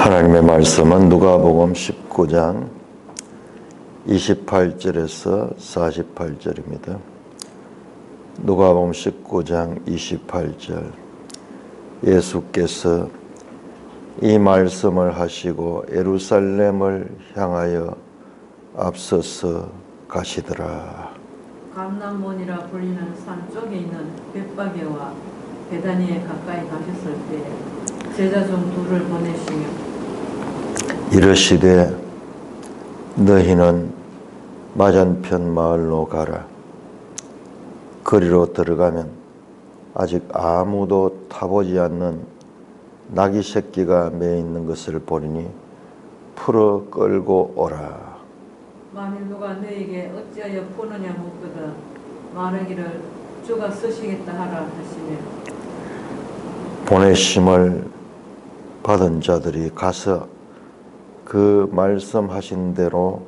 하나님의 말씀은 누가복음 19장 28절에서 48절입니다. 누가복음 19장 28절. 예수께서 이 말씀을 하시고 예루살렘을 향하여 앞서서 가시더라. 감람몬이라 불리는 산 쪽에 있는 벳바게와 베다니에 가까이 가셨을 때에 제자 중 둘을 보내시며 이르시되 너희는 맞은편 마을로 가라. 거리로 들어가면 아직 아무도 타보지 않는 나귀 새끼가 매 있는 것을 보리니 풀어 끌고 오라. 만일 누가 너에게 어찌하여 푸느냐 묻거든 말하기를 주가 쓰시겠다 하라 하시며 보내심을 받은 자들이 가서 그 말씀하신 대로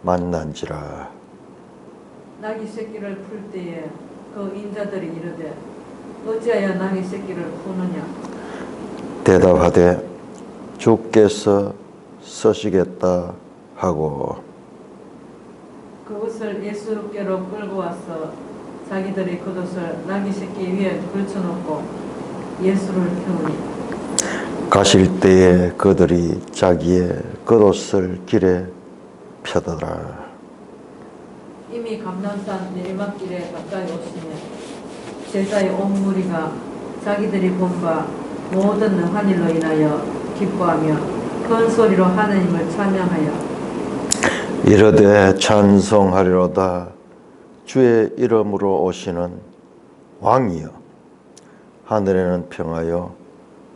만난지라. 나귀 새끼를 풀 때에 그 인자들이 이르되 어찌하여 나귀 새끼를 푸느냐 대답하되 주께서 쓰시겠다 하고 그것을 예수께로 끌고 와서 자기들이 겉옷을 나귀 새끼 위에 걸쳐놓고 예수를 태우니 가실 때에 그들이 자기의 겉옷을 길에 펴더라. 이미 감람산 내리막길에 가까이 오시며 제자의 온 무리가 자기들이 본 바 모든 능한 일로 인하여 기뻐하며 큰 소리로 하나님을 찬양하여 이르되 찬송하리로다. 주의 이름으로 오시는 왕이여, 하늘에는 평하여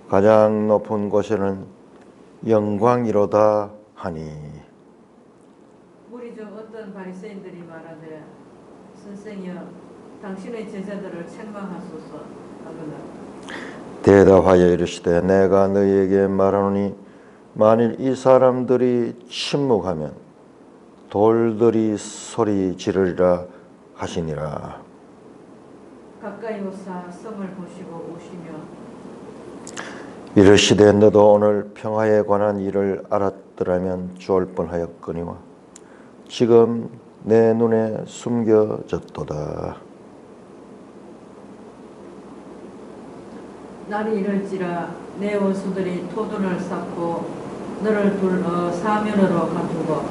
가장 높은 곳에는 영광이로다 하니. 무리 중 어떤 바리새인들이 말하되 선생이여 당신의 제자들을 책망하소서 하거늘 대답하여 이르시되 내가 너희에게 말하노니 만일 이 사람들이 침묵하면 돌들이 소리 지르리라 하시니라. 가까이 오사 성을 보시고 오시며 이르시되 너도 오늘 평화에 관한 일을 알았더라면 좋을 뻔하였거니와 지금 내 눈에 숨겨졌도다. 날이 이를지라 내 원수들이 토둔을 쌓고 너를 둘러 사면으로 가두고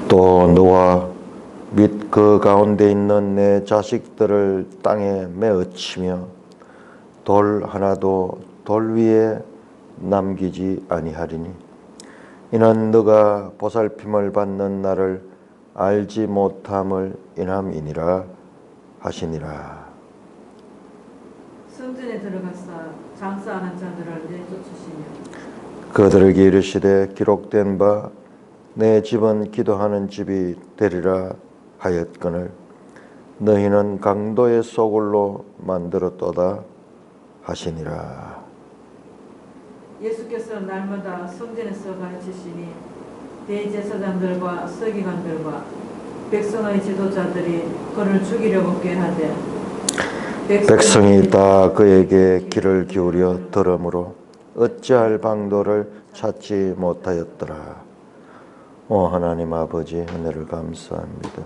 또 너와 및 그 가운데 있는 내 자식들을 땅에 메어치며 돌 하나도 돌 위에 남기지 아니하리니 이는 너가 보살핌을 받는 나를 알지 못함을 인함이니라 하시니라. 성전에 들어가사 장사하는 자들을 내쫓으시며 그들에게 이르시되 기록된 바 내 집은 기도하는 집이 되리라 하였거늘 너희는 강도의 소굴로 만들었도다 하시니라. 예수께서 날마다 성전에서 가르치시니 대제사장들과 서기관들과 백성의 지도자들이 그를 죽이려고 꾀하되 백성이 다 그에게 귀를 기울여 들으므로 어찌할 방도를 찾지 못하였더라. 오 하나님 아버지, 은혜를 감사합니다.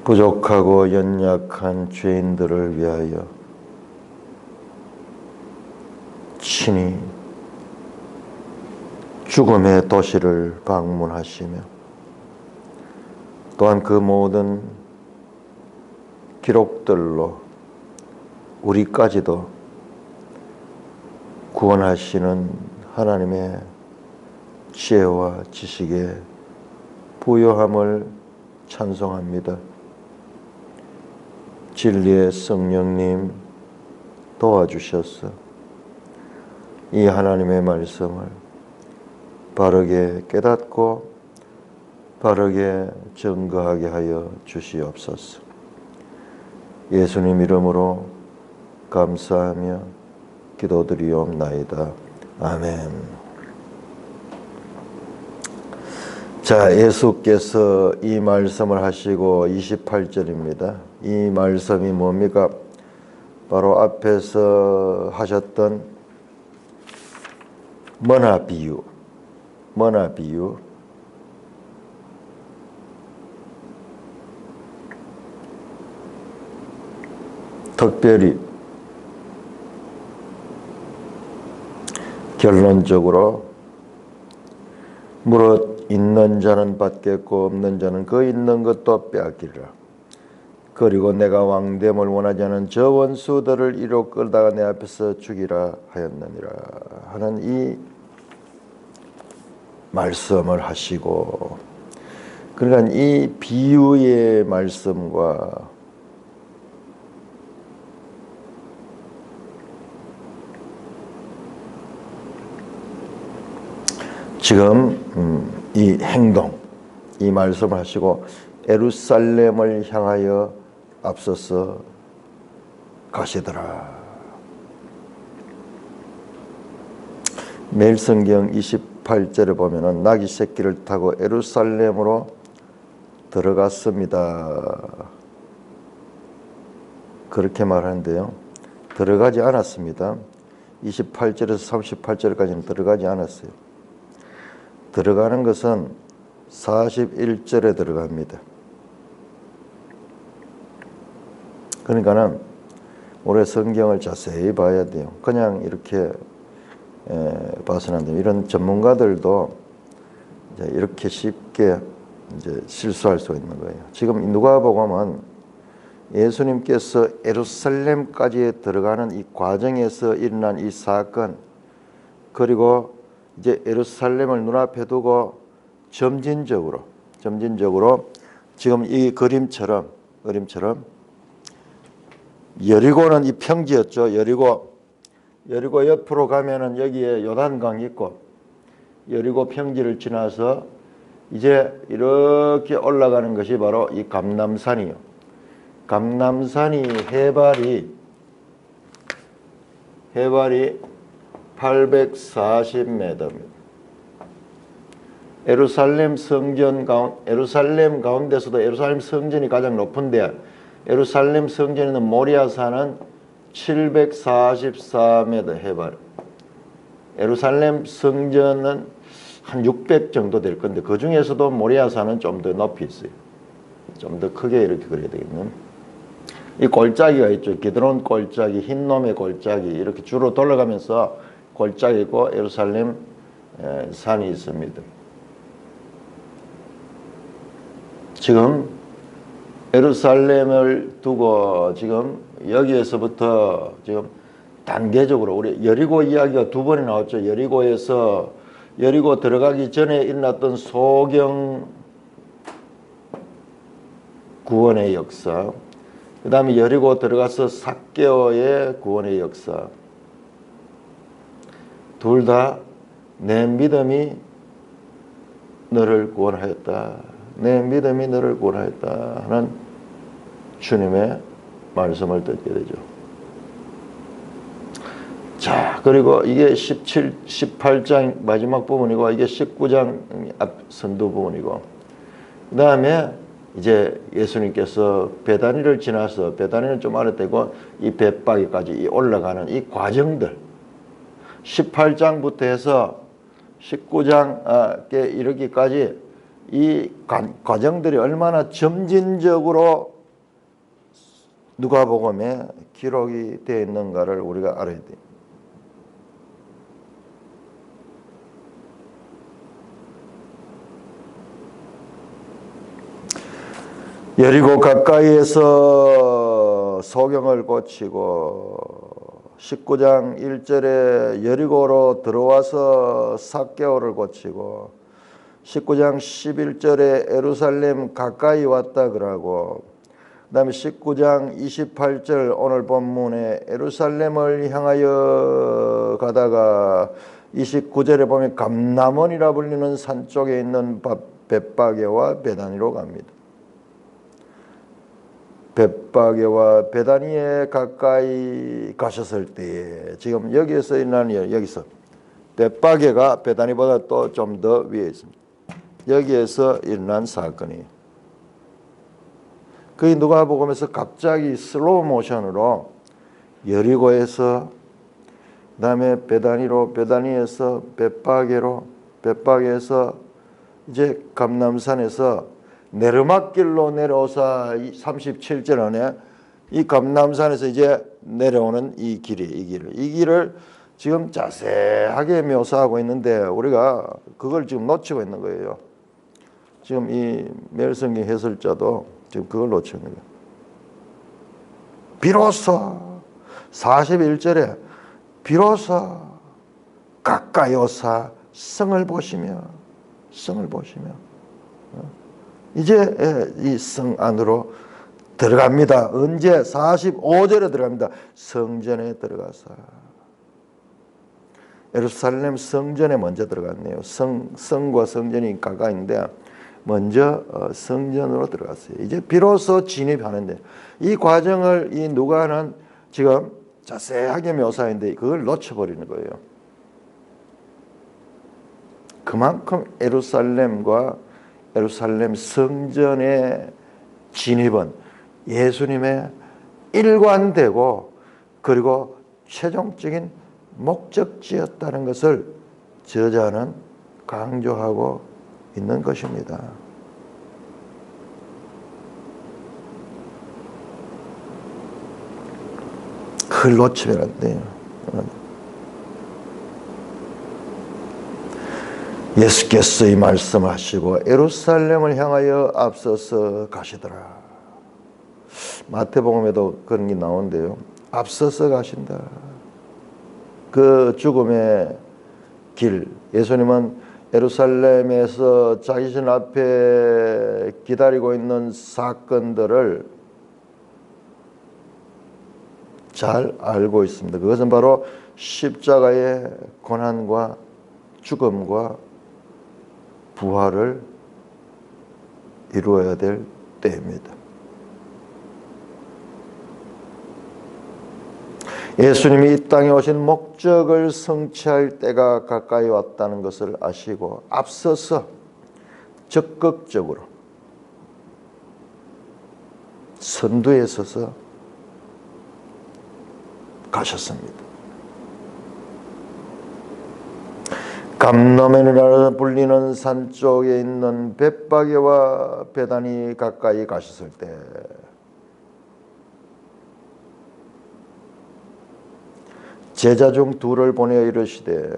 부족하고 연약한 죄인들을 위하여 친히 죽음의 도시를 방문하시며 또한 그 모든 기록들로 우리까지도 구원하시는 하나님의 지혜와 지식에 부요함을 찬송합니다. 진리의 성령님 도와주셔서 이 하나님의 말씀을 바르게 깨닫고 바르게 증거하게 하여 주시옵소서. 예수님 이름으로 감사하며 기도드리옵나이다. 아멘. 자, 예수께서 이 말씀을 하시고 28절입니다. 이 말씀이 뭡니까? 바로 앞에서 하셨던 머나 비유, 머나 비유. 특별히 결론적으로 무릇 있는 자는 받겠고 없는 자는 그 있는 것도 빼앗기리라. 그리고 내가 왕됨을 원하지 않은 저 원수들을 이로 끌다가 내 앞에서 죽이라 하였느니라 하는 이 말씀을 하시고, 그러니까 이 비유의 말씀과 지금 이 행동, 이 말씀을 하시고 예루살렘을 향하여 앞서서 가시더라. 매일 성경 28절에 보면은 나귀 새끼를 타고 예루살렘으로 들어갔습니다. 그렇게 말하는데요. 들어가지 않았습니다. 28절에서 38절까지는 들어가지 않았어요. 들어가는 것은 41절에 들어갑니다. 그러니까는 올해 성경을 자세히 봐야 돼요. 그냥 이렇게 봐서는 안 돼요. 이런 전문가들도 이제 이렇게 쉽게 이제 실수할 수 있는 거예요. 지금 누가복음은 예수님께서 예루살렘까지 들어가는 이 과정에서 일어난 이 사건, 그리고 이제 예루살렘을 눈앞에 두고 점진적으로 지금 이 그림처럼 여리고는 이 평지였죠. 여리고 옆으로 가면은 여기에 요단강이 있고, 여리고 평지를 지나서 이제 이렇게 올라가는 것이 바로 이 감람산이요. 감람산이 해발이 840m입니다. 예루살렘 가운데서도 예루살렘 성전이 가장 높은데, 예루살렘 성전에 있는 모리아산은 744m 해발. 예루살렘 성전은 한 600 정도 될 건데, 그 중에서도 모리아산은 좀 더 높이 있어요. 좀 더 크게 이렇게 그려야 되겠네. 이 골짜기가 있죠. 기드론 골짜기, 흰놈의 골짜기, 이렇게 주로 돌아가면서 골짜기 있고 예루살렘 산이 있습니다. 지금 예루살렘을 두고 지금 여기에서부터 지금 단계적으로 우리 여리고 이야기가 두 번이 나왔죠. 여리고에서 여리고 들어가기 전에 일어났던 소경 구원의 역사, 그 다음에 여리고 들어가서 삭개오의 구원의 역사, 둘 다 내 믿음이 너를 구원하였다, 내 믿음이 너를 구원하였다 하는 주님의 말씀을 듣게 되죠. 자, 그리고 이게 18장 마지막 부분이고, 이게 19장 앞 선두 부분이고, 그 다음에 이제 예수님께서 베다니를 지나서, 베다니는 좀 아래되고 이 벳바게까지 올라가는 이 과정들, 18장부터 해서 19장에 이르기까지 이 과정들이 얼마나 점진적으로 누가복음에 기록이 되어 있는가를 우리가 알아야 돼요. 여리고 가까이에서 소경을 고치고, 19장 1절에 여리고로 들어와서 삭개오를 고치고, 19장 11절에 예루살렘 가까이 왔다 그러고, 그 다음에 19장 28절 오늘 본문에 예루살렘을 향하여 가다가 29절에 보면 감람원이라 불리는 산 쪽에 있는 벳바게와 베다니로 갑니다. 벳바게와 베다니에 가까이 가셨을 때에, 지금 여기에서 일어나는, 여기서 벳바게가 베다니보다 또 좀 더 위에 있습니다. 여기에서 일어난 사건이에요. 그 누가복음에서 갑자기 슬로우 모션으로 여리고에서 그다음에 베다니로, 베다니에서 벳바게로, 벳바게에서 이제 감람산에서 네르막길로 내려오사 37절에 이 감람산에서 이제 내려오는 이 길을 지금 자세하게 묘사하고 있는데 우리가 그걸 지금 놓치고 있는 거예요. 지금 이 매일성경 해설자도 지금 그걸 놓치고 있는 거예요. 비로소 41절에 비로소 가까이 오사 성을 보시며 이제 이 성 안으로 들어갑니다. 언제? 45절에 들어갑니다. 성전에 들어가서 예루살렘 성전에 먼저 들어갔네요. 성과 성전이 가까이 있는데 먼저 성전으로 들어갔어요. 이제 비로소 진입하는데 이 과정을 이 누가는 지금 자세하게 묘사했는데 그걸 놓쳐버리는 거예요. 그만큼 예루살렘과 예루살렘 성전의 진입은 예수님의 일관되고 그리고 최종적인 목적지였다는 것을 저자는 강조하고 있는 것입니다. 그걸 놓치면 안 돼요. 예수께서 이 말씀하시고 예루살렘을 향하여 앞서서 가시더라. 마태복음에도 그런 게 나오는데요. 앞서서 가신다. 그 죽음의 길, 예수님은 예루살렘에서 자기 신 앞에 기다리고 있는 사건들을 잘 알고 있습니다. 그것은 바로 십자가의 고난과 죽음과 부활을 이루어야 될 때입니다. 예수님이 이 땅에 오신 목적을 성취할 때가 가까이 왔다는 것을 아시고 앞서서 적극적으로 선두에 서서 가셨습니다. 감람산이라 불리는 산 쪽에 있는 벳바게와 베다니 가까이 가셨을 때 제자 중 둘을 보내어 이르시되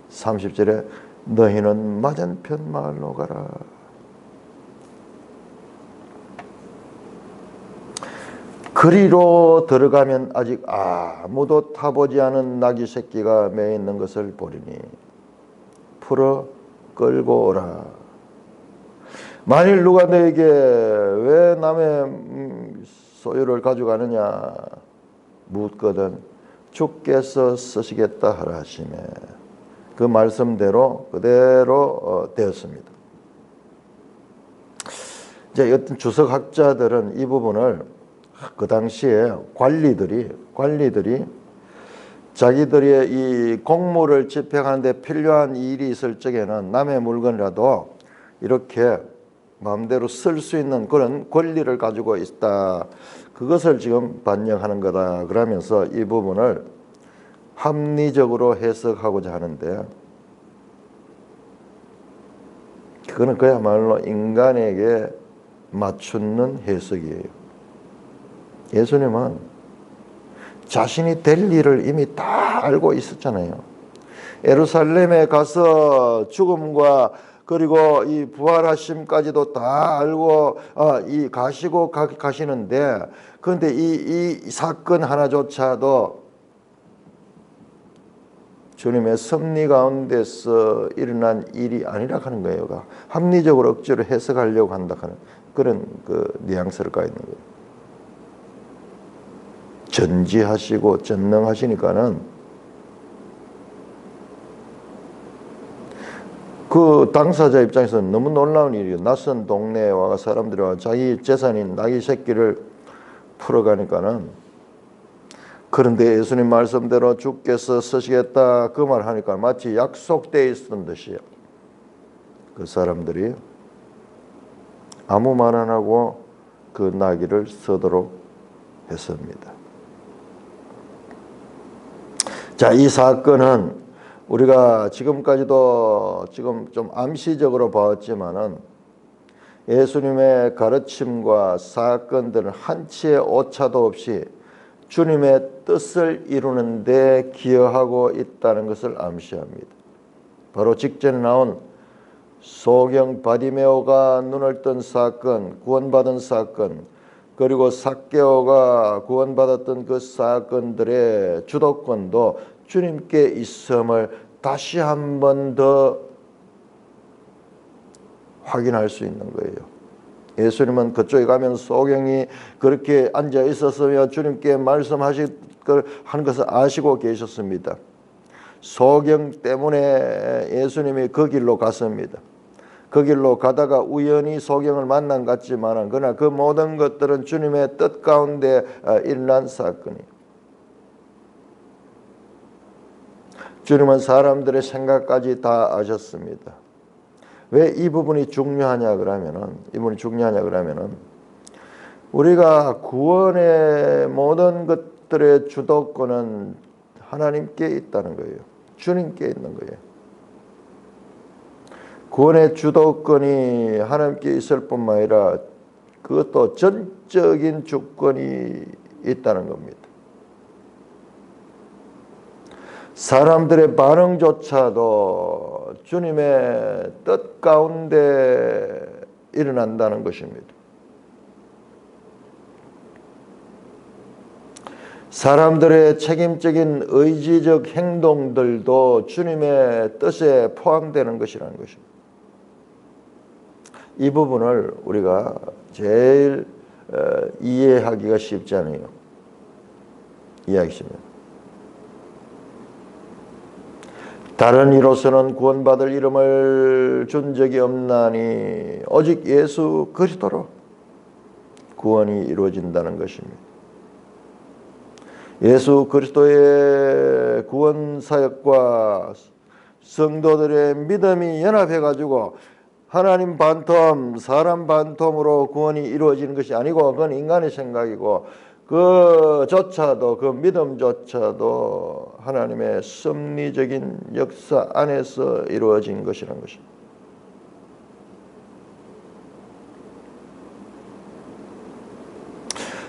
30절에 너희는 맞은편 마을로 가라. 그리로 들어가면 아직 아무도 타보지 않은 나귀 새끼가 매어 있는 것을 보리니 풀어 끌고 오라. 만일 누가 너에게 왜 남의 소유를 가져가느냐 묻거든 주께서 쓰시겠다 하라 하시매 그 말씀대로 그대로 되었습니다. 이제 어떤 주석학자들은 이 부분을 그 당시에 관리들이 자기들의 이 공무를 집행하는데 필요한 일이 있을 적에는 남의 물건이라도 이렇게 마음대로 쓸 수 있는 그런 권리를 가지고 있다. 그것을 지금 반영하는 거다. 그러면서 이 부분을 합리적으로 해석하고자 하는데 그거는 그야말로 인간에게 맞추는 해석이에요. 예수님은 자신이 될 일을 이미 다 알고 있었잖아요. 예루살렘에 가서 죽음과 그리고 이 부활하심까지도 다 알고 가시는데 그런데 이 사건 하나조차도 주님의 섭리 가운데서 일어난 일이 아니라 하는 거예요. 합리적으로 억지로 해석하려고 한다 하는 그런 그 뉘앙스를 가 있는 거예요. 전지하시고 전능하시니까는 그 당사자 입장에서는 너무 놀라운 일이에요. 낯선 동네에 와가 사람들이 와 자기 재산인 나귀 새끼를 풀어가니까는 그런데 예수님 말씀대로 주께서 쓰시겠다 그 말 하니까 마치 약속되어 있었던 듯이 그 사람들이 아무 말 안 하고 그 나귀를 쓰도록 했습니다. 자, 이 사건은 우리가 지금까지도 지금 좀 암시적으로 봤지만은 예수님의 가르침과 사건들은 한치의 오차도 없이 주님의 뜻을 이루는 데 기여하고 있다는 것을 암시합니다. 바로 직전에 나온 소경 바디메오가 눈을 뜬 사건, 구원받은 사건, 그리고 삭개오가 구원받았던 그 사건들의 주도권도 주님께 있음을 다시 한 번 더 확인할 수 있는 거예요. 예수님은 그쪽에 가면 소경이 그렇게 앉아 있었으며 주님께 말씀하실 걸 하는 것을 아시고 계셨습니다. 소경 때문에 예수님이 그 길로 갔습니다. 그 길로 가다가 우연히 소경을 만난 것 같지만 그러나 그 모든 것들은 주님의 뜻 가운데 일어난 사건이에요. 주님은 사람들의 생각까지 다 아셨습니다. 왜 이 부분이 중요하냐 그러면은 우리가 구원의 모든 것들의 주도권은 하나님께 있다는 거예요. 주님께 있는 거예요. 구원의 주도권이 하나님께 있을 뿐만 아니라 그것도 전적인 주권이 있다는 겁니다. 사람들의 반응조차도 주님의 뜻 가운데 일어난다는 것입니다. 사람들의 책임적인 의지적 행동들도 주님의 뜻에 포함되는 것이라는 것입니다. 이 부분을 우리가 제일 이해하기가 쉽지 않아요. 이해하기 쉽니다. 다른 이로서는 구원받을 이름을 준 적이 없나니 오직 예수 그리스도로 구원이 이루어진다는 것입니다. 예수 그리스도의 구원 사역과 성도들의 믿음이 연합해가지고 하나님 반텀, 사람 반텀으로 구원이 이루어지는 것이 아니고 그건 인간의 생각이고 그조차도 그 믿음조차도 하나님의 섭리적인 역사 안에서 이루어진 것이라는 것입니다.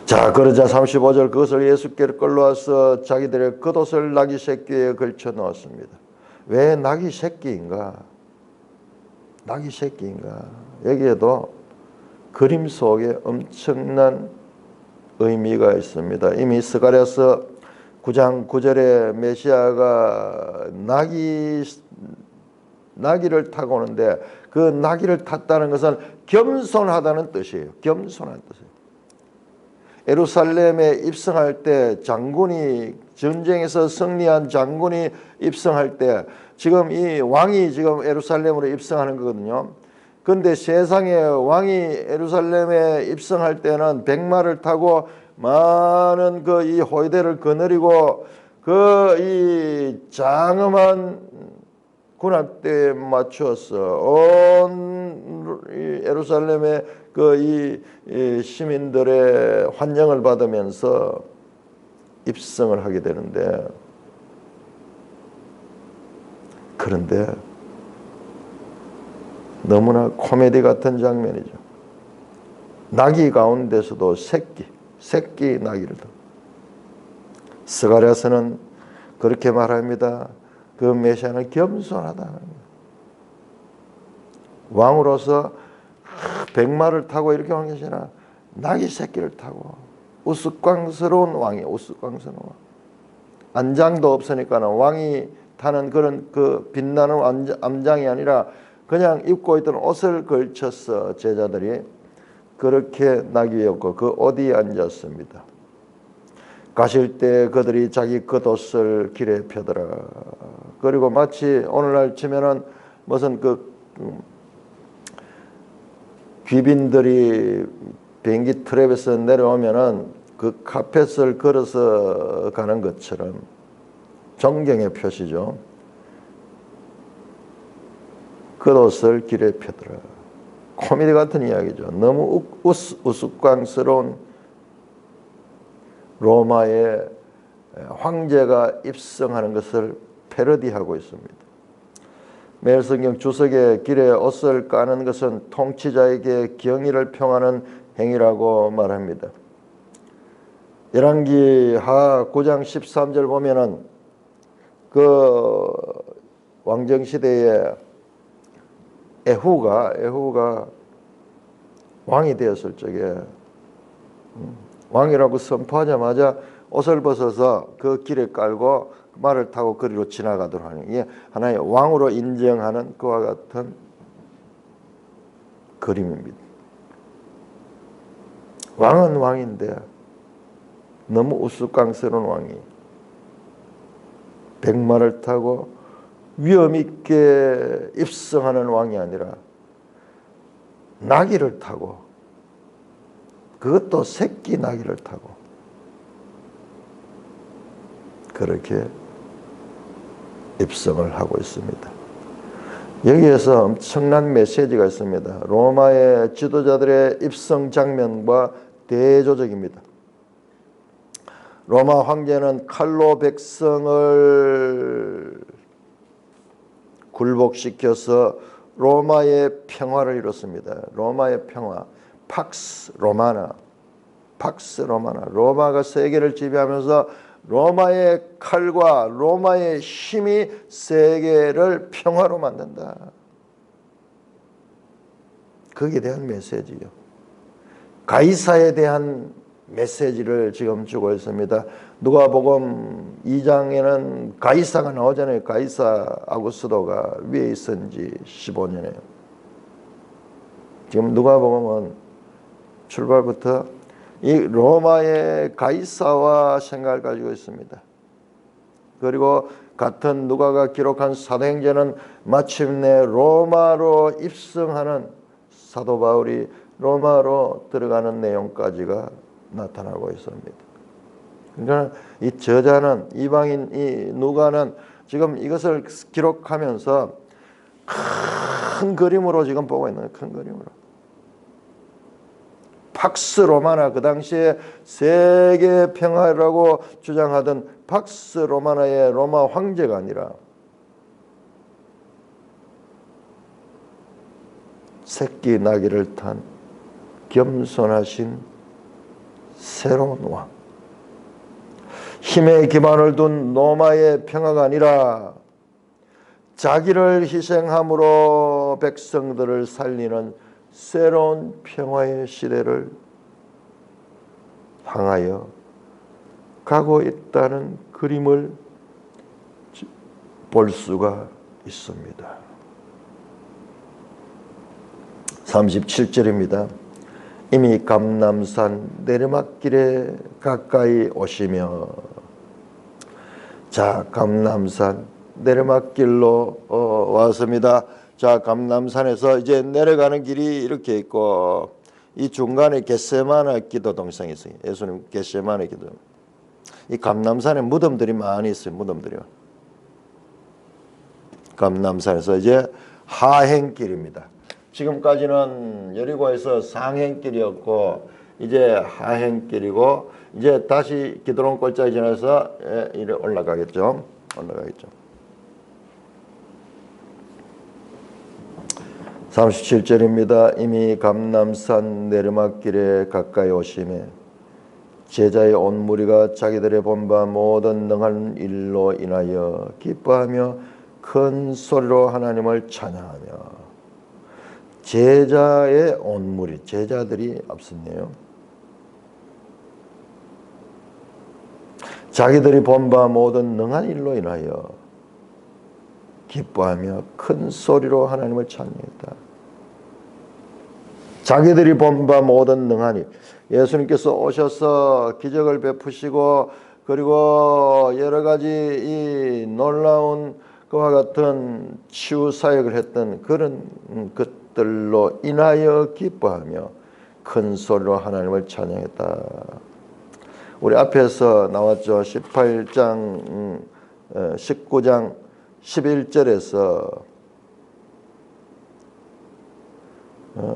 자, 그러자 35절 그것을 예수께로 끌러와서 자기들의 겉옷을 나귀 새끼에 걸쳐 넣었습니다. 왜 나귀 새끼인가? 나귀 새끼인가? 여기에도 그림 속에 엄청난 의미가 있습니다. 이미 스가랴서 9장 9절에 메시아가 나귀를 타고 오는데 그 나귀를 탔다는 것은 겸손하다는 뜻이에요. 겸손한 뜻이에요. 예루살렘에 입성할 때 장군이 전쟁에서 승리한 장군이 입성할 때 지금 이 왕이 지금 예루살렘으로 입성하는 거거든요. 그런데 세상에 왕이 예루살렘에 입성할 때는 백마를 타고 많은 그 이 호위대를 거느리고 그 이 장엄한 군합대에 맞추어서 온 예루살렘의 그 이 시민들의 환영을 받으면서 입성을 하게 되는데 그런데 너무나 코미디 같은 장면이죠. 나귀 가운데서도 새끼 나귀를 더. 스가랴서는 그렇게 말합니다. 그 메시아는 겸손하다. 왕으로서 백마를 타고 이렇게 오는 것이 아니라 나귀 새끼를 타고 우스꽝스러운 왕이에요. 우스꽝스러운 왕. 안장도 없으니까는 왕이 타는 그런 그 빛나는 암장이 아니라 그냥 입고 있던 옷을 걸쳐서 제자들이 그렇게 나귀에 없고 그 어디에 앉았습니다. 가실 때 그들이 자기 겉옷을 길에 펴더라. 그리고 마치 오늘날 치면은 무슨 그 귀빈들이 비행기 트랩에서 내려오면은 그 카펫을 걸어서 가는 것처럼 존경의 표시죠. 겉옷을 길에 펴더라. 코미디 같은 이야기죠. 너무 우스꽝스러운 로마의 황제가 입성하는 것을 패러디하고 있습니다. 매일 성경 주석의 길에 옷을 까는 것은 통치자에게 경의를 표하는 행위라고 말합니다. 열왕기하 9장 13절 보면은 그 왕정시대에 에후가 왕이 되었을 적에 왕이라고 선포하자마자 옷을 벗어서 그 길에 깔고 말을 타고 거리로 지나가도록 하는 게 하나의 왕으로 인정하는 그와 같은 그림입니다. 왕은 왕인데 너무 우스꽝스러운 왕이 백마를 타고 위험 있게 입성하는 왕이 아니라 나귀를 타고, 그것도 새끼 나귀를 타고 그렇게 입성을 하고 있습니다. 여기에서 엄청난 메시지가 있습니다. 로마의 지도자들의 입성 장면과 대조적입니다. 로마 황제는 칼로 백성을 굴복시켜서 로마의 평화를 이뤘습니다. 로마의 평화, 팍스 로마나. 로마가 세계를 지배하면서 로마의 칼과 로마의 힘이 세계를 평화로 만든다. 거기에 대한 메시지요. 가이사에 대한 메시지를 지금 주고 있습니다. 누가복음 2장에는 가이사가 나오잖아요. 가이사 아구스도가 위에 있은 지 15년이에요. 지금 누가복음은 출발부터 이 로마의 가이사와 생각을 가지고 있습니다. 그리고 같은 누가가 기록한 사도행전은 마침내 로마로 입성하는 사도 바울이 로마로 들어가는 내용까지가 나타나고 있습니다. 그러니까 이 저자는, 이방인 이 누가는 지금 이것을 기록하면서 큰 그림으로 지금 보고 있는 거예요. 큰 그림으로. 팍스 로마나, 그 당시에 세계 평화라고 주장하던 팍스 로마나의 로마 황제가 아니라 새끼 나귀를 탄 겸손하신 새로운 왕, 힘에 기반을 둔 로마의 평화가 아니라 자기를 희생함으로 백성들을 살리는 새로운 평화의 시대를 향하여 가고 있다는 그림을 볼 수가 있습니다. 37절입니다. 이미 감람산 내리막길에 가까이 오시며, 자, 감람산 내리막길로 왔습니다. 자, 감람산에서 이제 내려가는 길이 이렇게 있고, 이 중간에 겟세마네 기도 동상이 있어요. 예수님 겟세마네 기도. 이 감람산에 무덤들이 많이 있어요. 무덤들이요. 감람산에서 이제 하행길입니다. 지금까지는 여리고에서 상행길이었고 이제 하행길이고, 이제 다시 기드론 골짜기 지나서 이래 올라가겠죠. 37절입니다. 이미 감람산 내리막길에 가까이 오시매 제자의 온 무리가 자기들의 본바 모든 능한 일로 인하여 기뻐하며 큰 소리로 하나님을 찬양하며. 제자의 온 무리, 제자들이 앞섰네요. 자기들이 본 바 모든 능한 일로 인하여 기뻐하며 큰 소리로 하나님을 찬양했다. 자기들이 본 바 모든 능한 일, 예수님께서 오셔서 기적을 베푸시고 그리고 여러 가지 이 놀라운 그와 같은 치유 사역을 했던 그런 것들로 인하여 기뻐하며 큰 소리로 하나님을 찬양했다. 우리 앞에서 나왔죠. 18장 19장 11절에서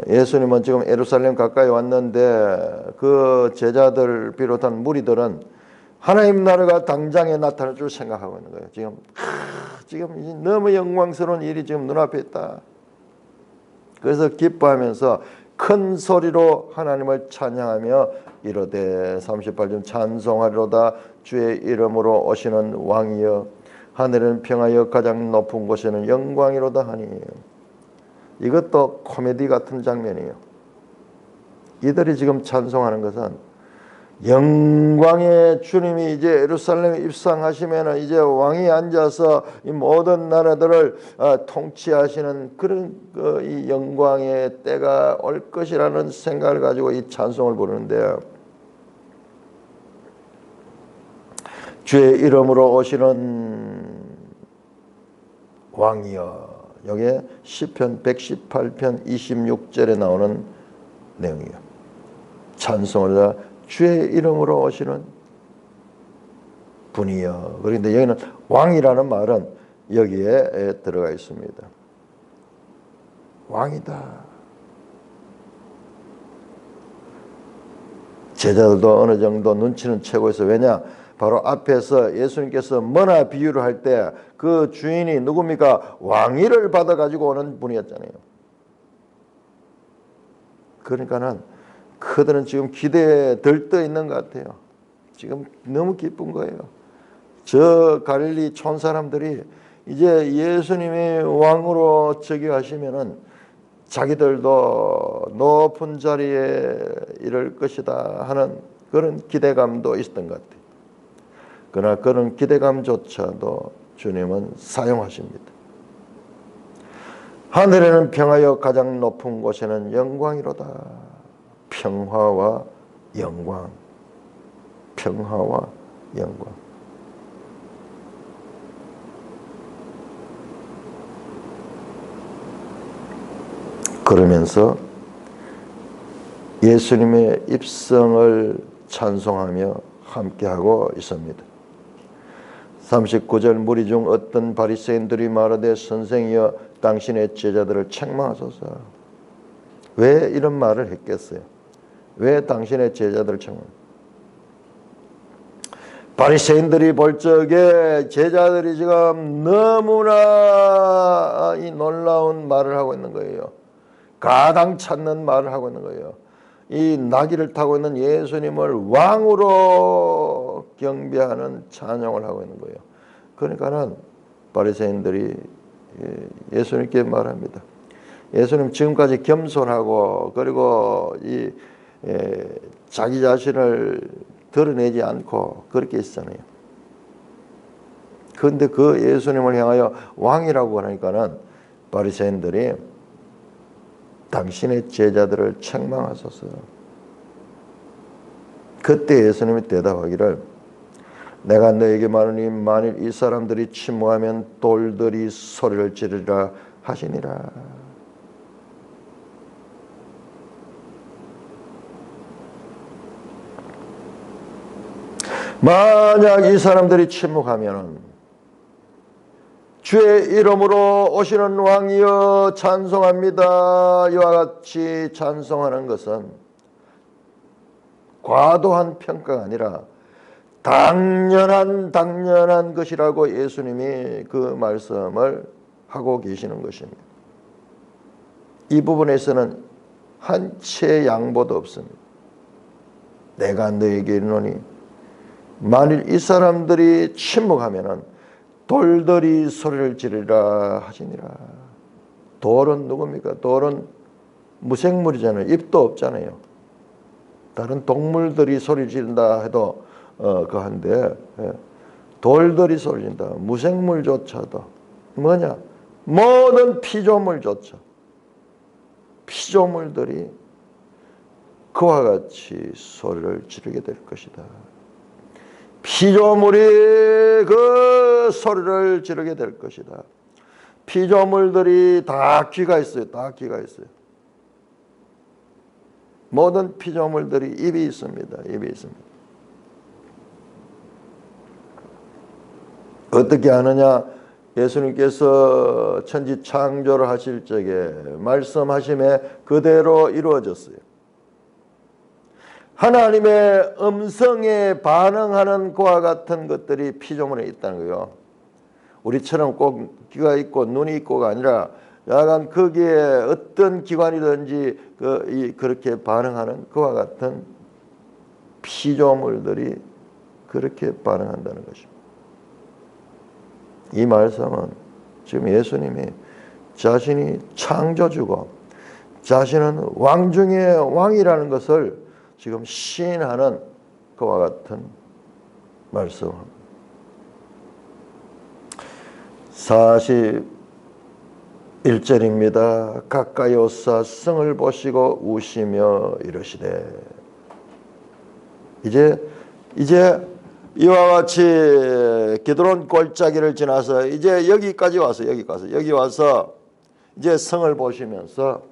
예수님은 지금 예루살렘 가까이 왔는데 그 제자들 비롯한 무리들은 하나님 나라가 당장에 나타날 줄 생각하고 있는 거예요. 지금 너무 영광스러운 일이 지금 눈앞에 있다. 그래서 기뻐하면서 큰 소리로 하나님을 찬양하며 이르되 38절 찬송하리로다 주의 이름으로 오시는 왕이여 하늘은 평하여 가장 높은 곳에는 영광이로다 하니. 이것도 코미디 같은 장면이에요. 이들이 지금 찬송하는 것은 영광의 주님이 이제 예루살렘에 입성하시면 이제 왕이 앉아서 이 모든 나라들을 통치하시는 그런 이 영광의 때가 올 것이라는 생각을 가지고 이 찬송을 부르는데요. 주의 이름으로 오시는 왕이여. 여기에 시편 118편 26절에 나오는 내용이에요. 찬송을 주의 이름으로 오시는 분이여. 그런데 여기는 왕이라는 말은 여기에 들어가 있습니다. 왕이다. 제자들도 어느 정도 눈치는 채고 있어요. 왜냐? 바로 앞에서 예수님께서 머나 비유를 할 때 그 주인이 누굽니까? 왕위를 받아가지고 오는 분이었잖아요. 그러니까는 그들은 지금 기대에 들떠 있는 것 같아요. 지금 너무 기쁜 거예요. 저 갈릴리 촌 사람들이 이제 예수님이 왕으로 즉위하시면은 자기들도 높은 자리에 이를 것이다 하는 그런 기대감도 있었던 것 같아요. 그러나 그런 기대감조차도 주님은 사용하십니다. 하늘에는 평하여 가장 높은 곳에는 영광이로다. 평화와 영광. 평화와 영광. 그러면서 예수님의 입성을 찬송하며 함께하고 있습니다. 39절 무리 중 어떤 바리새인들이 말하되 선생이여 당신의 제자들을 책망하소서. 왜 이런 말을 했겠어요? 왜 당신의 제자들을 책망? 바리새인들이 볼 적에 제자들이 지금 너무나 이 놀라운 말을 하고 있는 거예요. 가당 찾는 말을 하고 있는 거예요. 이 나귀를 타고 있는 예수님을 왕으로 경배하는 찬양을 하고 있는 거예요. 그러니까는 바리새인들이 예수님께 말합니다. 예수님 지금까지 겸손하고 그리고 이 자기 자신을 드러내지 않고 그렇게 했잖아요. 그런데 그 예수님을 향하여 왕이라고 하니까는 바리새인들이 당신의 제자들을 책망하소서. 그때 예수님이 대답하기를 내가 너에게 말하니 만일 이 사람들이 침묵하면 돌들이 소리를 지르리라 하시니라. 만약 이 사람들이 침묵하면 주의 이름으로 오시는 왕이여 찬송합니다. 이와 같이 찬송하는 것은 과도한 평가가 아니라 당연한 것이라고 예수님이 그 말씀을 하고 계시는 것입니다. 이 부분에서는 한 채의 양보도 없습니다. 내가 너에게 이르노니 만일 이 사람들이 침묵하면은 돌들이 소리를 지르라 하시니라. 돌은 누굽니까? 돌은 무생물이잖아요. 입도 없잖아요. 다른 동물들이 소리 지른다 해도 그한데 돌들이 소리 지른다. 무생물조차도 뭐냐? 모든 피조물조차 피조물들이 그와 같이 소리를 지르게 될 것이다. 피조물이 그 소리를 지르게 될 것이다. 피조물들이 다 귀가 있어요. 다 귀가 있어요. 모든 피조물들이 입이 있습니다. 입이 있습니다. 어떻게 하느냐? 예수님께서 천지 창조를 하실 적에 말씀하심에 그대로 이루어졌어요. 하나님의 음성에 반응하는 그와 같은 것들이 피조물에 있다는 거예요. 우리처럼 꼭 귀가 있고 눈이 있고가 아니라 약간 거기에 어떤 기관이든지 그렇게 반응하는 그와 같은 피조물들이 그렇게 반응한다는 것입니다. 이 말씀은 지금 예수님이 자신이 창조주고 자신은 왕 중에 왕이라는 것을 지금 시인하는 그와 같은 말씀입니다. 41절입니다. 가까이 오사 성을 보시고 우시며 이르시되. 이제 이와 같이 기드론 골짜기를 지나서 이제 여기까지 와서 여기 와서 이제 성을 보시면서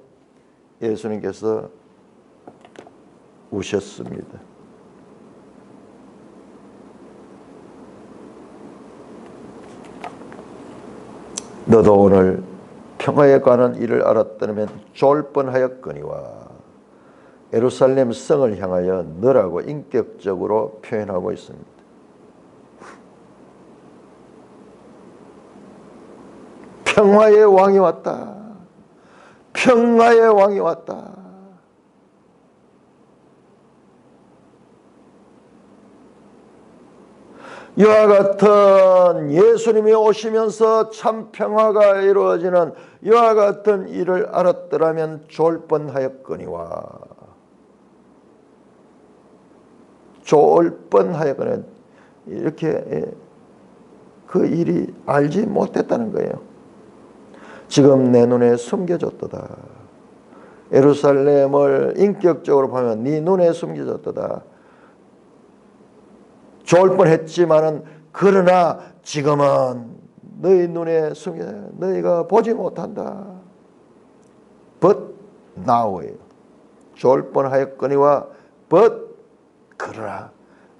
예수님께서 우셨습니다. 너도 오늘 평화에 관한 일을 알았더라면 좋을 뻔하였거니와. 예루살렘 성을 향하여 너라고 인격적으로 표현하고 있습니다. 평화의 왕이 왔다. 평화의 왕이 왔다. 이와 같은 예수님이 오시면서 참 평화가 이루어지는 이와 같은 일을 알았더라면 좋을 뻔하였거니와. 좋을 뻔하였거니와. 이렇게 그 일이 알지 못했다는 거예요. 지금 내 눈에 숨겨졌도다. 예루살렘을 인격적으로 보면 네 눈에 숨겨졌도다. 좋을 뻔했지만은 그러나 지금은 너희 눈에 숨겨 너희가 보지 못한다. But now예요. 좋을 뻔하였거니와 but 그러나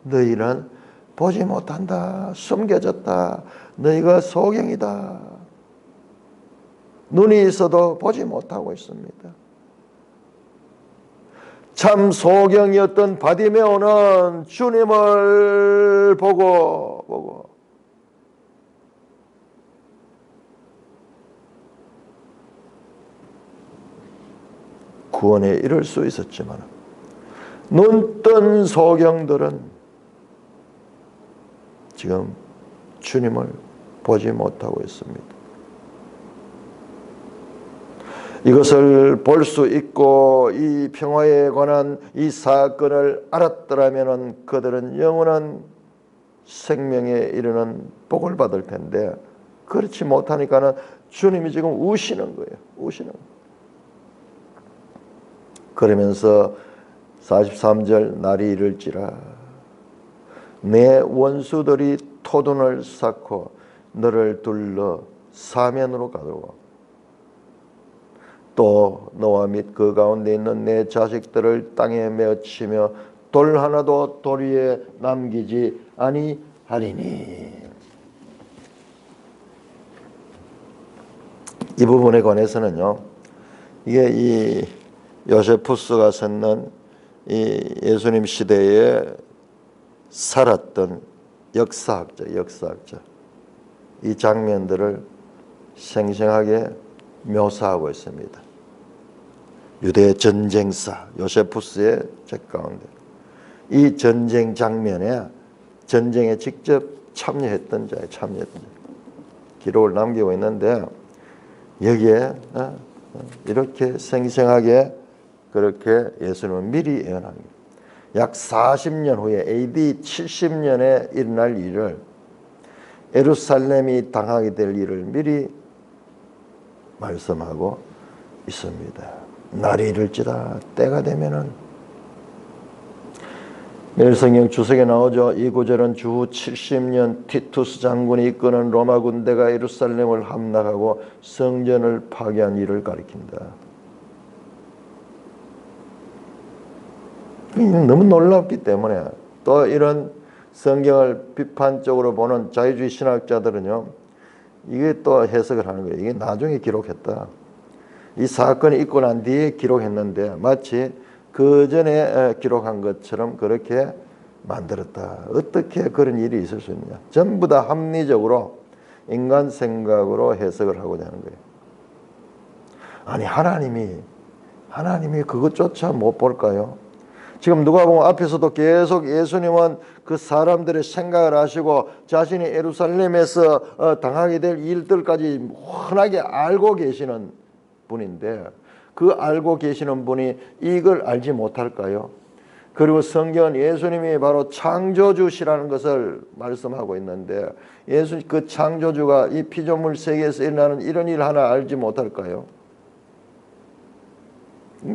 너희는 보지 못한다. 숨겨졌다. 너희가 소경이다. 눈이 있어도 보지 못하고 있습니다. 참 소경이었던 바디메오는 주님을 보고 구원에 이를 수 있었지만 눈뜬 소경들은 지금 주님을 보지 못하고 있습니다. 이것을 볼 수 있고 이 평화에 관한 이 사건을 알았더라면 그들은 영원한 생명에 이르는 복을 받을 텐데 그렇지 못하니까는 주님이 지금 우시는 거예요. 우시는 거예요. 그러면서 43절 날이 이를지라 내 원수들이 토둔을 쌓고 너를 둘러 사면으로 가두고 또 너와 및 그 가운데 있는 내 자식들을 땅에 메어치며 돌 하나도 돌 위에 남기지 아니하리니. 이 부분에 관해서는요, 이게 이 요세푸스가 썼는 이 예수님 시대에 살았던 역사학자 이 장면들을 생생하게 묘사하고 있습니다. 유대 전쟁사 요세푸스의 책 가운데 이 전쟁 장면에 전쟁에 직접 참여했던 자 기록을 남기고 있는데 여기에 이렇게 생생하게 그렇게 예수님은 미리 예언합니다. 약 40년 후에 AD 70년에 일어날 일을 예루살렘이 당하게 될 일을 미리 말씀하고 있습니다. 날이 이를지라 때가 되면은 매일 성경 주석에 나오죠. 이 구절은 주후 70년 티투스 장군이 이끄는 로마 군대가 예루살렘을 함락하고 성전을 파괴한 일을 가리킨다. 너무 놀랍기 때문에 또 이런 성경을 비판적으로 보는 자유주의 신학자들은요, 이게 또 해석을 하는 거예요. 이게 나중에 기록했다. 이 사건이 있고 난 뒤에 기록했는데 마치 그 전에 기록한 것처럼 그렇게 만들었다. 어떻게 그런 일이 있을 수 있느냐. 전부 다 합리적으로 인간 생각으로 해석을 하고자 하는 거예요. 아니 하나님이 그것조차 못 볼까요? 지금 누가 보면 앞에서도 계속 예수님은 그 사람들의 생각을 하시고 자신이 예루살렘에서 당하게 될 일들까지 훤하게 알고 계시는 분인데 그 알고 계시는 분이 이걸 알지 못할까요? 그리고 성경은 예수님이 바로 창조주시라는 것을 말씀하고 있는데 예수 그 창조주가 이 피조물 세계에서 일어나는 이런 일 하나 알지 못할까요?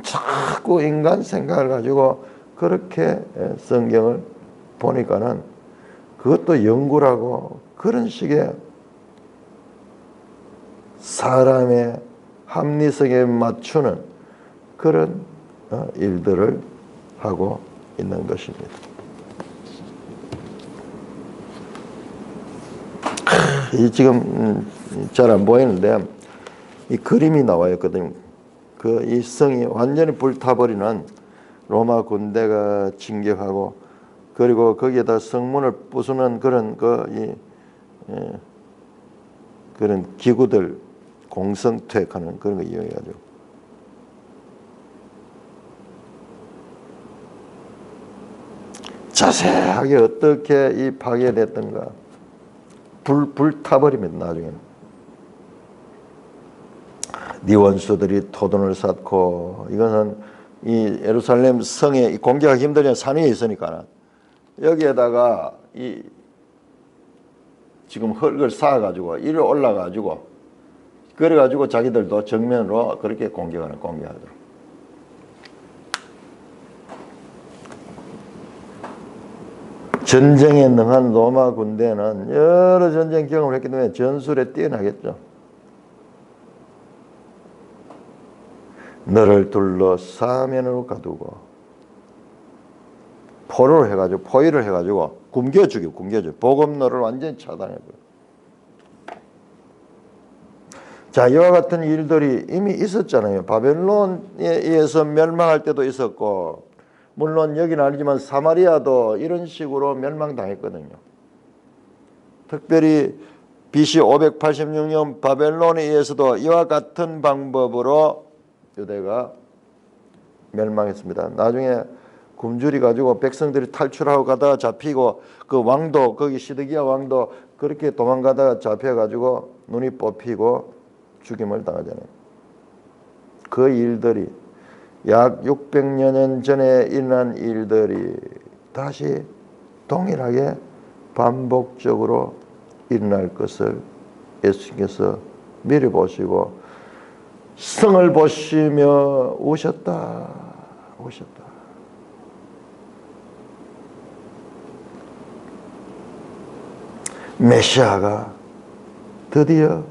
자꾸 인간 생각을 가지고 그렇게 성경을 보니까는 그것도 연구라고 그런 식의 사람의 합리성에 맞추는 그런 일들을 하고 있는 것입니다. 이 지금 잘 안 보이는데 이 그림이 나와요. 그 이 성이 완전히 불타버리는 로마 군대가 진격하고 그리고 거기에다 성문을 부수는 그런 그런 기구들 공성투획하는 그런 거 이용해가지고 자세하게 어떻게 이 파괴됐던가 불타버립니다. 나중에는 네 원수들이 토돈을 쌓고 이것은 이 예루살렘 성에 공격하기 힘들면 산 위에 있으니까 여기에다가 이 지금 흙을 쌓아가지고 이리 올라가지고 그래가지고 자기들도 정면으로 그렇게 공격하도록. 전쟁에 능한 로마 군대는 여러 전쟁 경험을 했기 때문에 전술에 뛰어나겠죠. 너를 둘러 사면으로 가두고 포위를 해가지고 굶겨주고 복음로를 완전히 차단해버려. 자, 이와 같은 일들이 이미 있었잖아요. 바벨론에 의해서 멸망할 때도 있었고 물론 여기는 아니지만 사마리아도 이런 식으로 멸망당했거든요. 특별히 BC 586년 바벨론에 의해서도 이와 같은 방법으로 유대가 멸망했습니다. 나중에 굶주리 가지고 백성들이 탈출하고 가다가 잡히고 그 왕도 거기 시드기야 왕도 그렇게 도망가다가 잡혀가지고 눈이 뽑히고 죽임을 당하잖아요. 그 일들이 약 600여 년 전에 일어난 일들이 다시 동일하게 반복적으로 일어날 것을 예수님께서 미리 보시고 성을 보시며 오셨다. 메시아가 드디어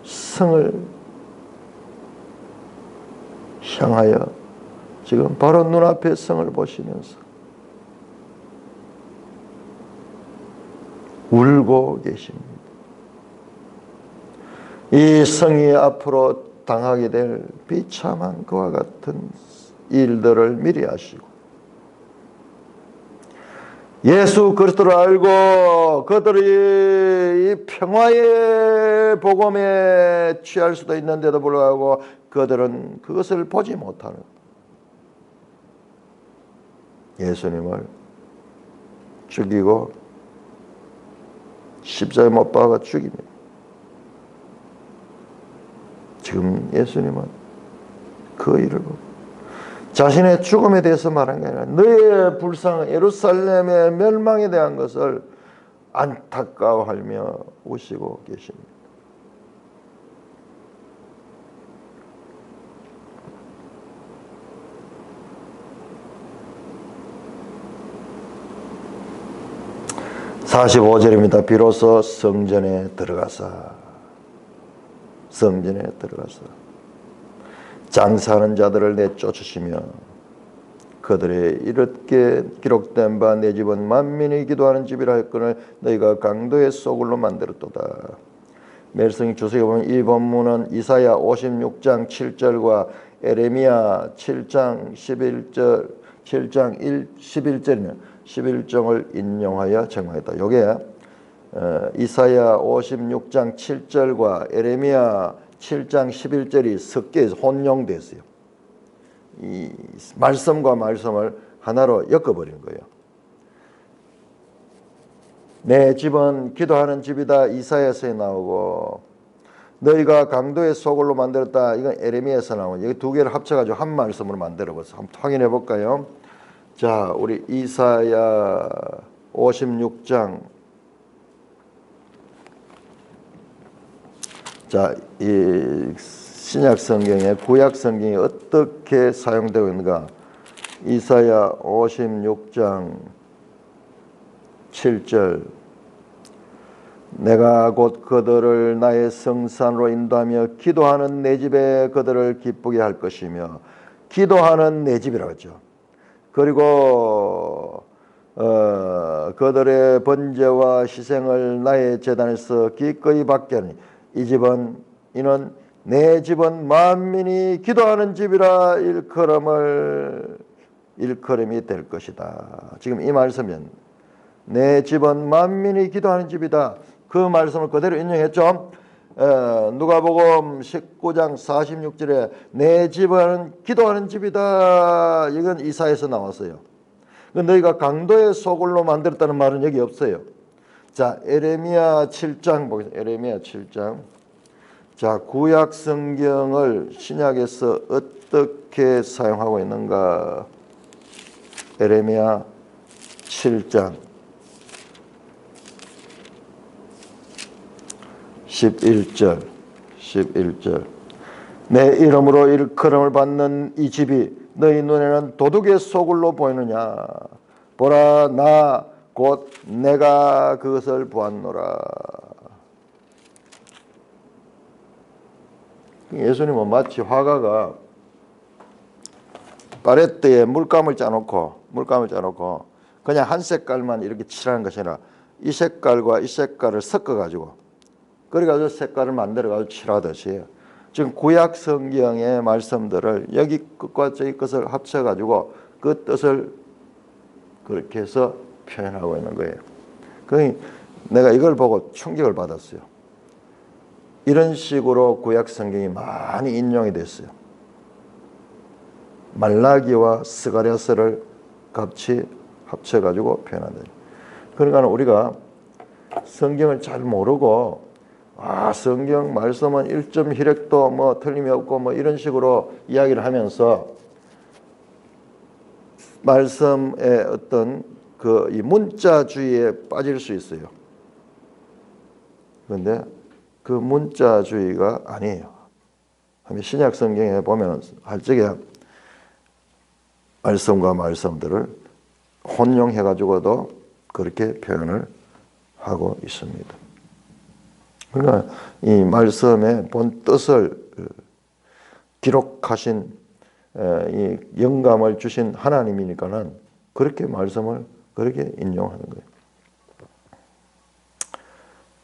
성을 향하여 지금 바로 눈앞에 성을 보시면서 울고 계십니다. 이 성이 앞으로 당하게 될 비참한 그와 같은 일들을 미리 아시고 예수 그리스도를 알고 그들이 이 평화의 복음에 취할 수도 있는데도 불구하고 그들은 그것을 보지 못하는 예수님을 죽이고 십자가에 못 박아 죽입니다. 지금 예수님은 그 일을 보고 자신의 죽음에 대해서 말한 게 아니라 너의 불쌍한 예루살렘의 멸망에 대한 것을 안타까워하며 우시고 계십니다. (45절입니다) 비로소 성전에 들어가서 장사하는 자들을 내쫓으시며 그들의 이렇게 기록된 바 내 집은 만민이 기도하는 집이라 했거늘 너희가 강도의 소굴로 만들었도다. 멜성이 주석에 보면 이 본문은 이사야 56장 7절과 에레미야 7장 11절, 7장 11절이면 11절을 인용하여 정하였다. 요게 이사야 56장 7절과 에레미야 7장 11절이 섞여 혼용됐어요. 이 말씀과 말씀을 하나로 엮어버린 거예요. 내 집은 기도하는 집이다. 이사야서에 나오고 너희가 강도의 소굴로 만들었다. 이건 에레미야에서 나오고 여기 두 개를 합쳐가지고 한 말씀으로 만들어봤어요. 한번 확인해 볼까요? 자, 우리 이사야 56장. 자, 이 신약 성경에 구약 성경이 어떻게 사용되고 있는가? 이사야 56장 7절. 내가 곧 그들을 나의 성산으로 인도하며 기도하는 내 집에 그들을 기쁘게 할 것이며, 기도하는 내 집이라고 했죠. 그리고 그들의 번제와 희생을 나의 제단에서 기꺼이 받게 하니 이 집은 이는 내 집은 만민이 기도하는 집이라 일컬음이 될 것이다. 지금 이 말씀은 내 집은 만민이 기도하는 집이다. 그 말씀을 그대로 인용했죠. 누가복음 19장 46절에 내 집은 기도하는 집이다. 이건 이사야에서 나왔어요. 너희가 강도의 소굴로 만들었다는 말은 여기 없어요. 자, 에레미야 7장 보겠습니다. 에레미야 7장. 자, 구약 성경을 신약에서 어떻게 사용하고 있는가? 에레미야 7장 11절 내 이름으로 일컬음을 받는 이 집이 너희 눈에는 도둑의 소굴로 보이느냐? 보라, 나 곧 내가 그것을 보았노라. 예수님은 마치 화가가 팔레트에 물감을 짜놓고 그냥 한 색깔만 이렇게 칠하는 것이 아니라 이 색깔과 이 색깔을 섞어가지고 그래가지고 색깔을 만들어가지고 칠하듯이 지금 구약 성경의 말씀들을 여기 끝과 저기 끝을 합쳐가지고 그 뜻을 그렇게 해서 표현하고 있는 거예요. 그러니 내가 이걸 보고 충격을 받았어요. 이런 식으로 구약 성경이 많이 인용이 됐어요. 말라기와 스가랴서를 같이 합쳐가지고 표현한다. 그러니까 우리가 성경을 잘 모르고 성경 말씀은 1점 희력도 뭐 틀림이 없고 뭐 이런 식으로 이야기를 하면서 말씀의 어떤 이 문자주의에 빠질 수 있어요. 그런데 그 문자주의가 아니에요. 신약 성경에 보면 할적에 말씀과 말씀들을 혼용해가지고도 그렇게 표현을 하고 있습니다. 그러니까 이 말씀의 본 뜻을 기록하신 이 영감을 주신 하나님이니까는 그렇게 말씀을 그렇게 인용하는 거예요.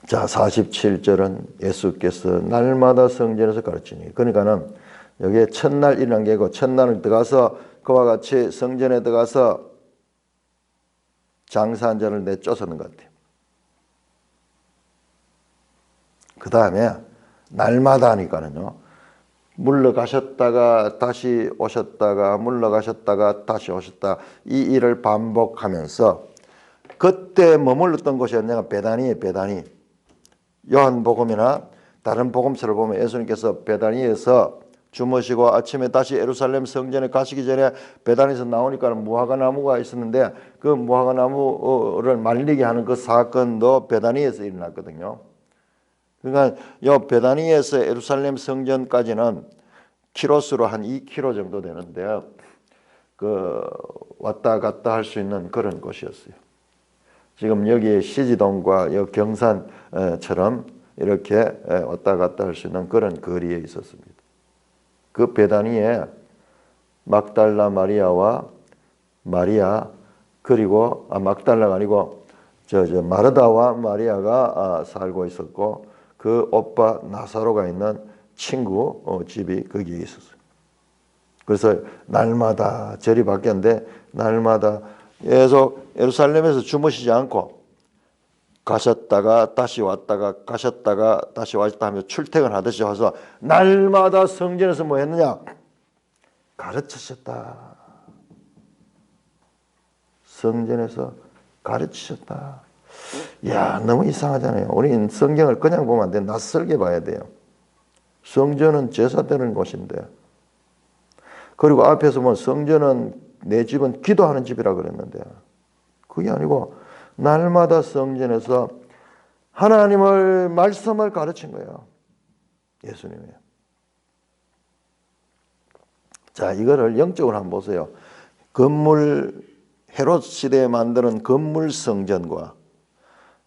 자, 47절은 예수께서 날마다 성전에서 가르치니, 그러니까는 여기에 첫날 일어난 게고 첫날을 들어가서 그와 같이 성전에 들어가서 장사한 자를 내쫓았는 것 같아요. 그 다음에 날마다 하니까는요, 물러가셨다가 다시 오셨다가 물러가셨다가 다시 오셨다, 이 일을 반복하면서 그때 머물렀던 곳이 언제가 베다니에 베다니. 요한복음이나 다른 복음서를 보면 예수님께서 베다니에서 주무시고 아침에 다시 예루살렘 성전에 가시기 전에 베다니에서 나오니까 무화과 나무가 있었는데 그 무화과 나무를 말리게 하는 그 사건도 베다니에서 일어났거든요. 그러니까 요 베다니에서 예루살렘 성전까지는 키로수로 한 2km 정도 되는데 그 왔다 갔다 할 수 있는 그런 곳이었어요. 지금 여기 시지동과 여 경산처럼 이렇게 왔다 갔다 할 수 있는 그런 거리에 있었습니다. 그 베다니에 막달라 마리아와 마리아, 그리고 막달라가 아니고 마르다와 마리아가 살고 있었고, 그 오빠 나사로가 있는 친구 집이 거기에 있었어요. 그래서 날마다 절이 바뀌었는데 날마다 계속 예루살렘에서 주무시지 않고 가셨다가 다시 왔다가 가셨다가 다시 왔다 하며 출퇴근하듯이 와서 날마다 성전에서 뭐 했느냐? 가르치셨다. 성전에서 가르치셨다. 이야, 너무 이상하잖아요. 우리는 성경을 그냥 보면 안 돼. 낯설게 봐야 돼요. 성전은 제사 드리는 곳인데, 그리고 앞에서 뭐 성전은 내 집은 기도하는 집이라 그랬는데, 그게 아니고 날마다 성전에서 하나님을 말씀을 가르친 거예요. 예수님이. 자, 이거를 영적으로 한번 보세요. 헤롯 시대에 만드는 건물 성전과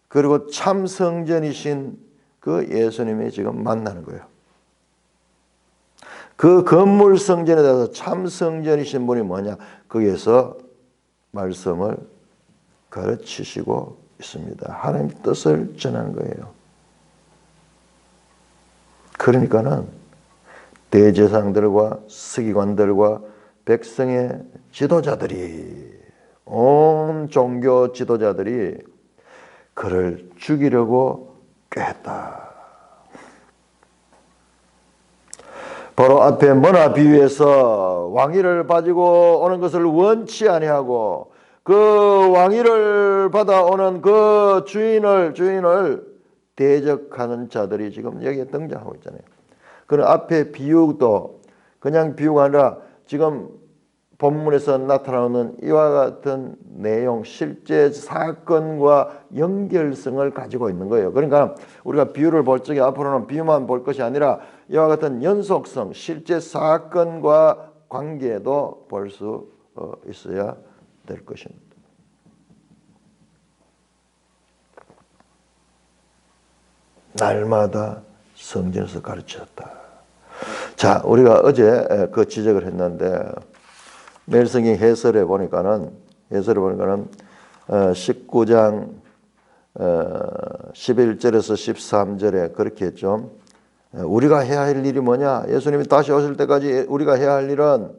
그리고 참 성전이신 그 예수님이 지금 만나는 거예요. 그 건물 성전에 대해서 참 성전이신 분이 뭐냐? 거기에서 말씀을 가르치시고 있습니다. 하나님 뜻을 전하는 거예요. 그러니까는 대제사장들과 서기관들과 백성의 지도자들이, 온 종교 지도자들이 그를 죽이려고 꾀했다. 바로 앞에 머나 비유에서 왕위를 가지고 오는 것을 원치 아니하고 그 왕위를 받아오는 그 주인을 대적하는 자들이 지금 여기에 등장하고 있잖아요. 그런 앞에 비유도 그냥 비유가 아니라 지금 본문에서 나타나는 이와 같은 내용, 실제 사건과 연결성을 가지고 있는 거예요. 그러니까 우리가 비유를 볼 적에 앞으로는 비유만 볼 것이 아니라 이와 같은 연속성, 실제 사건과 관계도 볼 수 있어야 될 것입니다. 날마다 성전에서 가르쳤다. 자, 우리가 어제 그 지적을 했는데 매일성경 해설에 보니까는 19장 11절에서 13절에 그렇게 했죠. 우리가 해야 할 일이 뭐냐? 예수님이 다시 오실 때까지 우리가 해야 할 일은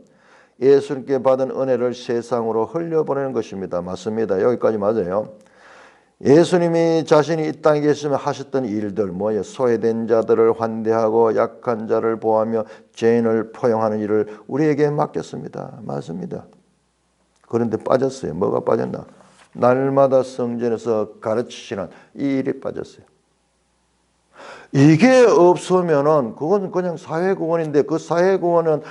예수님께 받은 은혜를 세상으로 흘려보내는 것입니다. 맞습니다. 여기까지 맞아요. 예수님이 자신이 이 땅에 계시면 하셨던 일들, 뭐예요? 소외된 자들을 환대하고 약한 자를 보호하며 죄인을 포용하는 일을 우리에게 맡겼습니다. 맞습니다. 그런데 빠졌어요. 뭐가 빠졌나? 날마다 성전에서 가르치시는 이 일이 빠졌어요. 이게 없으면은 그건 그냥 사회구원인데 그 사회구원을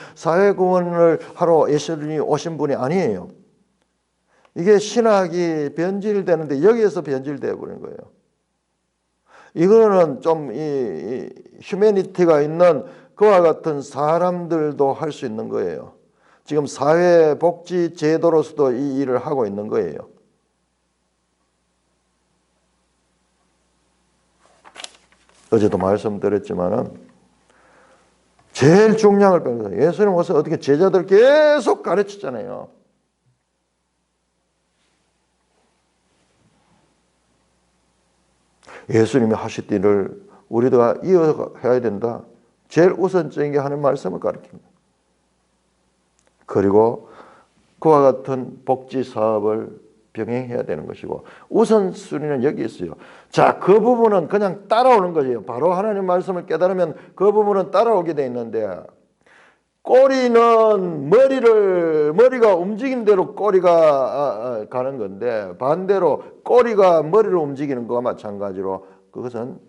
하러 예수님이 오신 분이 아니에요. 이게 신학이 변질되는데 여기에서 변질되어 버린 거예요. 이거는 좀 이 휴머니티가 있는 그와 같은 사람들도 할 수 있는 거예요. 지금 사회복지제도로서도 이 일을 하고 있는 거예요. 어제도 말씀드렸지만은 제일 중요한 걸 빼서 예수님 와서 어떻게 제자들 계속 가르치잖아요. 예수님이 하실 일을 우리도 이어가야 된다. 제일 우선적인 게 하는 말씀을 가르칩니다. 그리고 그와 같은 복지 사업을 병행해야 되는 것이고 우선순위는 여기 있어요. 자, 그 부분은 그냥 따라오는 거예요. 바로 하나님 말씀을 깨달으면 그 부분은 따라오게 돼 있는데 꼬리는 머리가 움직이는 대로 꼬리가 가는 건데 반대로 꼬리가 머리를 움직이는 것과 마찬가지로 그것은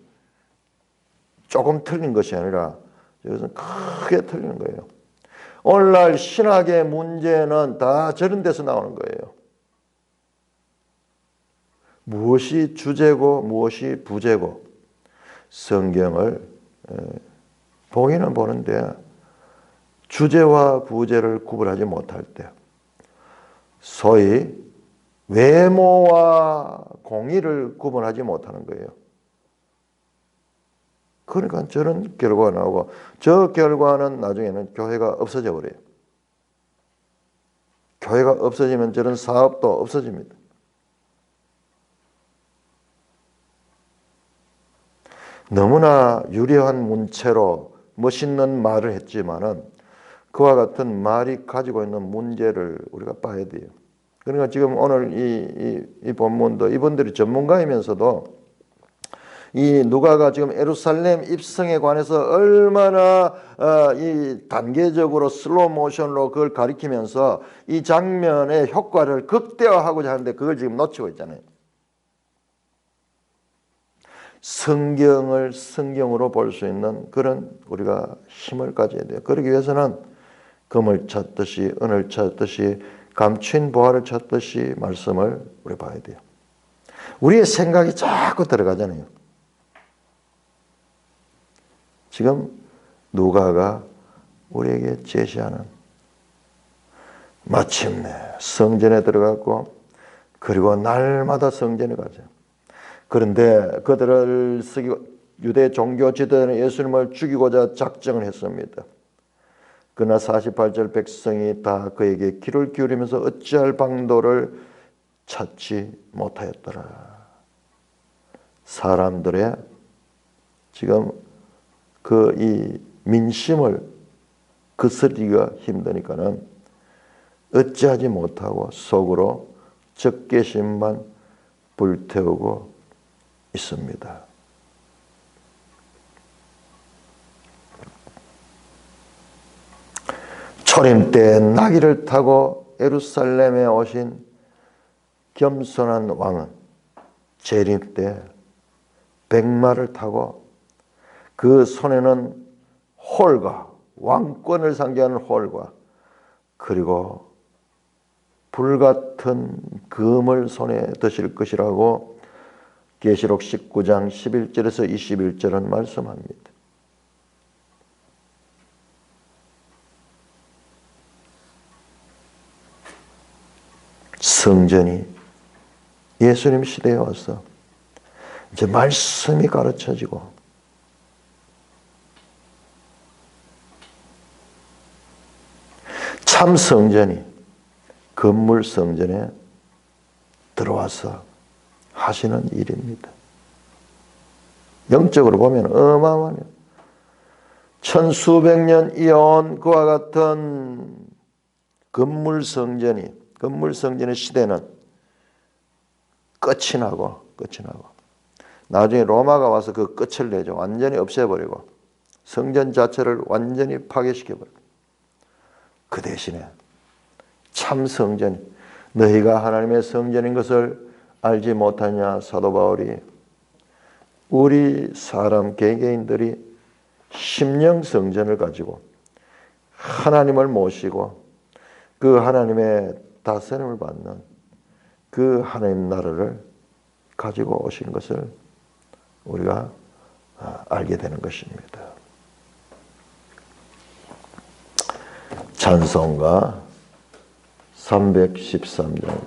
조금 틀린 것이 아니라 이것은 크게 틀리는 거예요. 오늘날 신학의 문제는 다 저런 데서 나오는 거예요. 무엇이 주제고 무엇이 부제고 성경을 보기는 보는데 주제와 부제를 구분하지 못할 때 소위 외모와 공의를 구분하지 못하는 거예요. 그러니까 저런 결과가 나오고 저 결과는 나중에는 교회가 없어져 버려요. 교회가 없어지면 저런 사업도 없어집니다. 너무나 유려한 문체로 멋있는 말을 했지만은 그와 같은 말이 가지고 있는 문제를 우리가 봐야 돼요. 그러니까 지금 오늘 이 본문도 이분들이 전문가이면서도 이 누가가 지금 예루살렘 입성에 관해서 얼마나 이 단계적으로 슬로우 모션으로 그걸 가리키면서 이 장면의 효과를 극대화하고자 하는데 그걸 지금 놓치고 있잖아요. 성경을 성경으로 볼 수 있는 그런 우리가 힘을 가져야 돼요. 그러기 위해서는 금을 찾듯이 은을 찾듯이 감추인 보화를 찾듯이 말씀을 우리 봐야 돼요. 우리의 생각이 자꾸 들어가잖아요. 지금 누가가 우리에게 제시하는 마침내 성전에 들어갔고 그리고 날마다 성전에 가죠. 그런데 그들을 쓰기 유대 종교 지도자는 예수님을 죽이고자 작정을 했습니다. 그러나 48절 백성이 다 그에게 귀를 기울이면서 어찌할 방도를 찾지 못하였더라. 사람들의 지금 그 이 민심을 거스르기가 힘드니까는 어찌하지 못하고 속으로 적개심만 불태우고 있습니다. 초림 때 나귀를 타고 예루살렘에 오신 겸손한 왕은 재림 때 백마를 타고 그 손에는 홀과 왕권을 상징하는 홀과 그리고 불같은 금을 손에 드실 것이라고 계시록 19장 11절에서 21절은 말씀합니다. 성전이 예수님 시대에 와서 이제 말씀이 가르쳐지고 참 성전이 건물 성전에 들어와서 하시는 일입니다. 영적으로 보면 어마어마해요. 천수백 년 이어온 그와 같은 건물 성전의 시대는 끝이 나고 나중에 로마가 와서 그 끝을 내죠. 완전히 없애버리고 성전 자체를 완전히 파괴시켜버리고 그 대신에 참 성전, 너희가 하나님의 성전인 것을 알지 못하냐. 사도 바울이 우리 사람 개개인들이 심령 성전을 가지고 하나님을 모시고 그 하나님의 다스림을 받는 그 하나님 나라를 가지고 오신 것을 우리가 알게 되는 것입니다. 찬송가 313장